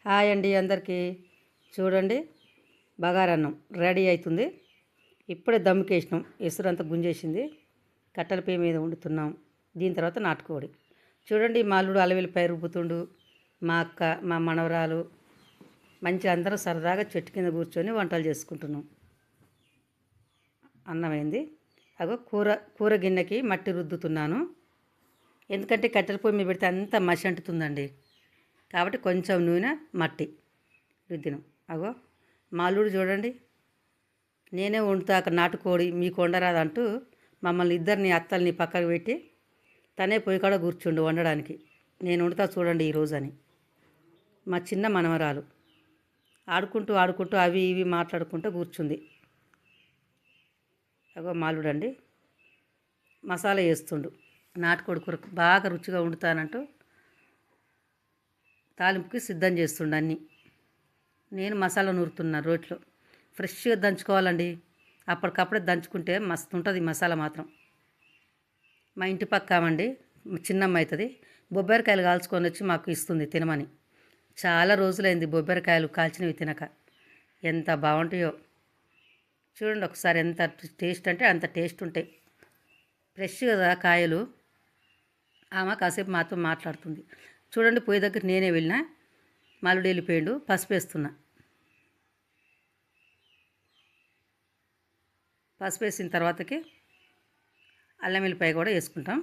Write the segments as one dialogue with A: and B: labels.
A: Hi అండి అందరికీ. చూడండి, బగారన్నం రెడీ అవుతుంది. ఇప్పుడే దమ్ముకేసినాం, ఎసురంతా గుంజేసింది. కట్టెల పొయ్యి మీద వండుతున్నాం. దీని తర్వాత నాటుకోడి. చూడండి, మా అల్లుడు అలవెల్లిపాయ రుబ్బుతుండు. మా అక్క, మా మనవరాలు మంచిగా అందరూ సరదాగా చెట్టు కింద కూర్చొని వంటలు చేసుకుంటున్నాం. అన్నమైంది. అగో కూర గిన్నెకి మట్టి రుద్దుతున్నాను. ఎందుకంటే కట్టెల పొయ్యి మీద పెడితే అంతా మసి అంటుతుందండి. కాబట్టి కొంచెం నూనె మట్టి రుద్దినం. అగో మా అల్లుడు చూడండి, నేనే వండుతా అక్కడ నాటుకోడి, మీకు వండరాదంటూ మమ్మల్ని ఇద్దరిని అత్తల్ని పక్కకు పెట్టి తనే పొయ్యి కాడ కూర్చుండు వండడానికి. నేను వండుతా చూడండి ఈరోజు అని. మా చిన్న మనవరాలు ఆడుకుంటూ ఆడుకుంటూ అవి ఇవి మాట్లాడుకుంటూ కూర్చుంది. అగో మాలుడు అండి మసాలా వేస్తుండు. నాటుకోడి కూర బాగా రుచిగా వండుతానంటూ తాలింపుకి సిద్ధం చేస్తుండు అన్నీ. నేను మసాలా నూరుతున్నా రోట్లో. ఫ్రెష్గా దంచుకోవాలండి. అప్పటికప్పుడే దంచుకుంటే మస్తు ఉంటుంది మసాలా మాత్రం. మా ఇంటి పక్కామండి, చిన్నమ్మ అవుతుంది, బొబ్బరికాయలు కాల్చుకొని వచ్చి మాకు ఇస్తుంది తినమని. చాలా రోజులైంది బొబ్బరికాయలు కాల్చినవి తినక. ఎంత బాగుంటాయో చూడండి ఒకసారి. ఎంత టేస్ట్ అంటే అంత టేస్ట్ ఉంటాయి. ఫ్రెష్ కదా కాయలు. ఆమె కాసేపు మాతో మాట్లాడుతుంది. చూడండి, పొయ్యి దగ్గర నేనే వెళ్ళినా, మాలుడు వెళ్ళిపోయాడు. పసుపు వేస్తున్నా. పసుపు వేసిన తర్వాతకి అల్లం వెల్లిపాయ కూడా వేసుకుంటాం.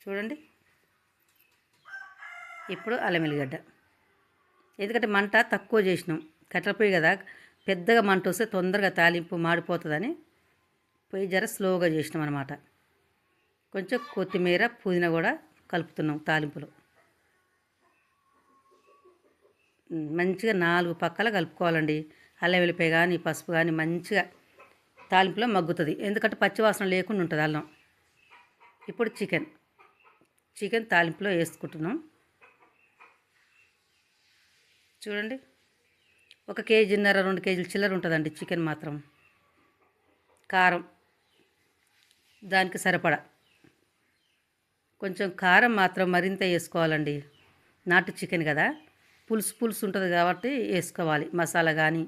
A: చూడండి, ఇప్పుడు అల్లం వెల్లిగడ్డ. ఎందుకంటే మంట తక్కువ చేసినాం, కట్టెల పొయ్యి కదా, పెద్దగా మంట వస్తే తొందరగా తాలింపు మాడిపోతుందని పొయ్యి జర స్లోగా చేసినాం అనమాట. కొంచెం కొత్తిమీర పుదీనా కూడా కలుపుతున్నాం తాలింపులో. మంచిగా 4 పక్కల కలుపుకోవాలండి. అల్లం వెల్లిపాయ కానీ పసుపు కానీ మంచిగా తాలింపులో మగ్గుతుంది. ఎందుకంటే పచ్చివాసన లేకుండా ఉంటుంది అల్లం. ఇప్పుడు చికెన్ తాలింపులో వేసుకుంటున్నాం. చూడండి, 1 కేజీన్నర 2 కేజీలు చిల్లర ఉంటుందండి చికెన్ మాత్రం. కారం దానికి సరిపడా. కొంచెం కారం మాత్రం మరింత వేసుకోవాలండి. నాటు చికెన్ కదా, పులుసు ఉంటుంది కాబట్టి వేసుకోవాలి. మసాలా కానీ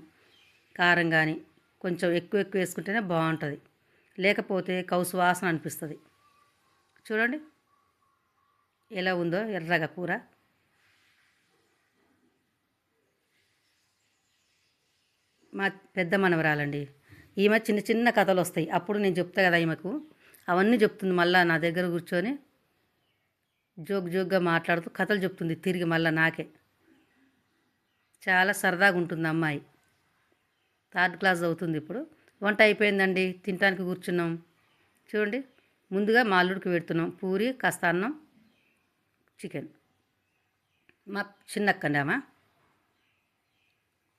A: కారం కానీ కొంచెం ఎక్కువ వేసుకుంటేనే బాగుంటుంది. లేకపోతే కౌసు వాసన అనిపిస్తుంది. చూడండి ఎలా ఉందో ఎర్రగా కూర. మా పెద్ద మనవరాలండి ఈమె. చిన్న చిన్న కథలు వస్తాయి, అప్పుడు నేను చెప్తా కదా ఈమెకు, అవన్నీ చెప్తుంది. మళ్ళీ నా దగ్గర కూర్చొని జోక్గా మాట్లాడుతూ కథలు చెప్తుంది తిరిగి మళ్ళీ నాకే. చాలా సరదాగా ఉంటుంది అమ్మాయి. 3rd క్లాస్ అవుతుంది ఇప్పుడు. వంట అయిపోయిందండి, తినడానికి కూర్చున్నాం. చూడండి, ముందుగా మా అల్లుడికి పెడుతున్నాం పూరి, కాస్త అన్నం, చికెన్. మా చిన్నక్కండి ఆమె.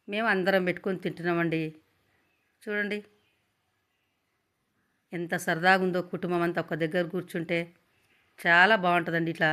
A: మేము అందరం పెట్టుకొని తింటున్నామండి. చూడండి ఎంత సరదాగా ఉందో కుటుంబం అంతా ఒక దగ్గర కూర్చుంటే. చాలా బాగుంటుందండి ఇట్లా